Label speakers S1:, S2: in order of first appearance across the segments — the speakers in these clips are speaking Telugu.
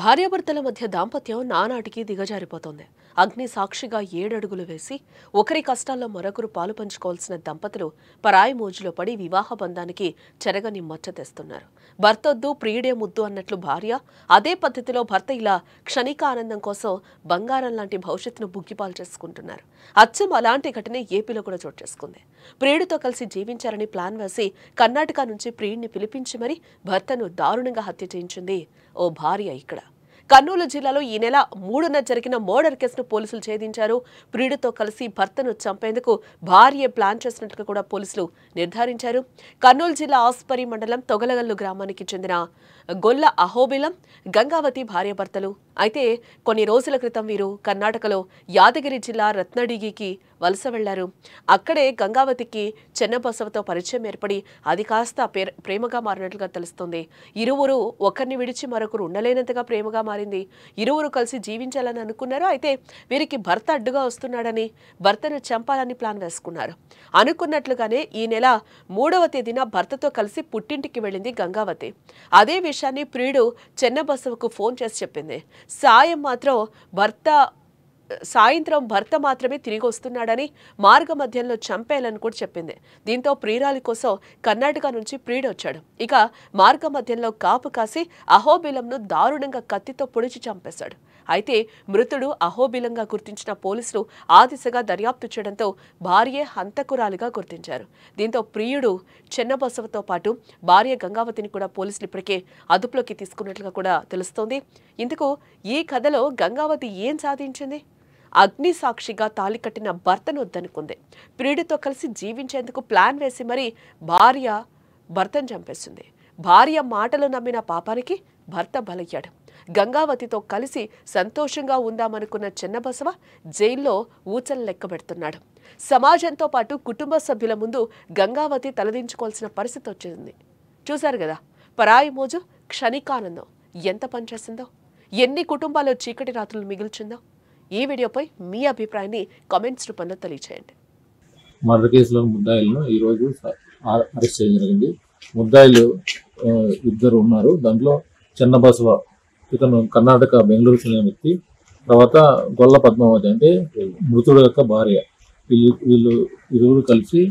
S1: భార్యాభర్తల మధ్య దాంపత్యం నానాటికి దిగజారిపోతోంది. అగ్ని సాక్షిగా 7 అడుగులు వేసి ఒకరి కష్టాల్లో మరొకరు పాలు పంచుకోవాల్సిన దంపతులు పరాయి మోజులో పడి వివాహ బంధానికి చెరగని మచ్చ తెస్తున్నారు. భర్తొద్దు ప్రియుడే ముద్దు అన్నట్లు భార్య అదే పద్ధతిలో భర్త ఇలా క్షణిక ఆనందం కోసం బంగారం లాంటి భవిష్యత్తును బుగ్గిపాలు చేసుకుంటున్నారు. అచ్చం అలాంటి ఘటన ఏపీలో కూడా చోటు చేసుకుంది. ప్రియుడితో కలిసి జీవించాలని ప్లాన్ వేసి కర్ణాటక నుంచి ప్రియుడిని పిలిపించి మరీ భర్తను దారుణంగా హత్య చేయించింది ఓ భార్య. ఇక్కడ కర్నూలు జిల్లాలో ఈ నెల 3న జరిగిన మర్డర్ కేసును పోలీసులు ఛేదించారు. ప్రియుడితో కలిసి భర్తను చంపేందుకు భార్య ప్లాన్ చేసినట్లుగా కూడా పోలీసులు నిర్ధారించారు. కర్నూలు జిల్లా ఆస్పరి మండలం తొగలగల్లు గ్రామానికి చెందిన గొల్ల అహోబిలం, గంగావతి భార్యాభర్తలు. అయితే కొన్ని రోజుల క్రితం వీరు కర్ణాటకలో యాదగిరి జిల్లా రత్నడిగికి వలస వెళ్లారు. అక్కడే గంగావతికి చెన్నబసవతో పరిచయం ఏర్పడి అది కాస్త ప్రేమగా మారినట్లుగా తెలుస్తుంది. ఇరువురు ఒకరిని విడిచి మరొకరు ఉండలేనంతగా ప్రేమగా మారింది. ఇరువురు కలిసి జీవించాలని అనుకున్నారు. అయితే వీరికి భర్త అడ్డుగా వస్తున్నాడని భర్తను చంపాలని ప్లాన్ వేసుకున్నారు. అనుకున్నట్లుగానే ఈ నెల 3వ తేదీన భర్తతో కలిసి పుట్టింటికి వెళ్ళింది గంగావతి. అదే విషయాన్ని ప్రియుడు చెన్నబసవకు ఫోన్ చేసి చెప్పింది. సాయంత్రం భర్త మాత్రమే తిరిగి వస్తున్నాడని మార్గ మధ్యంలో చంపేయాలని కూడా చెప్పింది. దీంతో ప్రియురాలి కోసం కర్ణాటక నుంచి ప్రియుడు వచ్చాడు. ఇక మార్గ మధ్యంలో కాపు కాసి అహోబిలంను దారుణంగా కత్తితో పొడిచి చంపేశాడు. అయితే మృతుడు అహోబిలంగా గుర్తించిన పోలీసులు ఆ దిశగా దర్యాప్తు చేయడంతో భార్య హంతకురాలిగా గుర్తించారు. దీంతో ప్రియుడు చెన్నబసవతో పాటు భార్య గంగావతిని కూడా పోలీసులు ఇప్పటికే అదుపులోకి తీసుకున్నట్లుగా కూడా తెలుస్తోంది. ఇందుకు ఈ కథలో గంగావతి ఏం సాధించింది? అగ్ని సాక్షిగా తాళి కట్టిన భర్తను వద్దనుకుంది. ప్రియుడితో కలిసి జీవించేందుకు ప్లాన్ వేసి మరీ భర్తను చంపేసింది. భార్య మాటలు నమ్మిన పాపానికి భర్త బలయ్యాడు. గంగావతితో కలిసి సంతోషంగా ఉందామనుకున్న చెన్నబసవ జైల్లో ఊచలు లెక్కబెడుతున్నాడు. సమాజంతో పాటు కుటుంబ సభ్యుల ముందు గంగావతి తలదించుకోవాల్సిన పరిస్థితి వచ్చింది. చూశారు కదా, పరాయి మోజు క్షణికానందం ఎంత పనిచేసిందో, ఎన్ని కుటుంబాల్లో చీకటి రాత్రులు మిగిల్చిందో. ఈ వీడియోపై మీ అభిప్రాయాన్ని కామెంట్స్ రూపంలో తెలియచేయండి.
S2: మర్డర్ కేసులో ముద్దాయిలను ఈరోజు అరెస్ట్ చేయడం జరిగింది. ముద్దాయిలు ఇద్దరు ఉన్నారు. దాంట్లో చెన్నబసవ, ఇతను కర్ణాటక బెంగళూరు చెందిన వ్యక్తి. తర్వాత గొల్ల పద్మావతి అంటే మృతుడు యొక్క భార్య. వీళ్ళు ఇరువురు కలిసి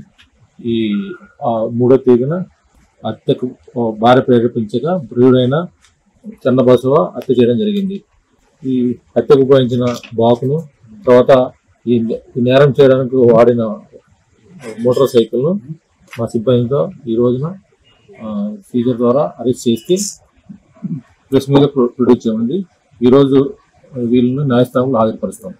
S2: ఈ 3వ తేదీన హత్యకు భార్య ప్రేరేపించగా ప్రియుడైన చెన్నబసవ హత్య చేయడం జరిగింది. ఈ హత్యకు ఉపయోగించిన బాకును, తర్వాత ఈ నేరం చేయడానికి వాడిన మోటార్ సైకిల్ను మా సిబ్బందితో ఈ రోజున సీజర్ ద్వారా అరెస్ట్ చేసి ప్రెస్ మీద ప్రొడ్యూస్ చేయండి. ఈరోజు వీళ్ళని న్యాయస్థానంలో హాజరుపరుస్తాం.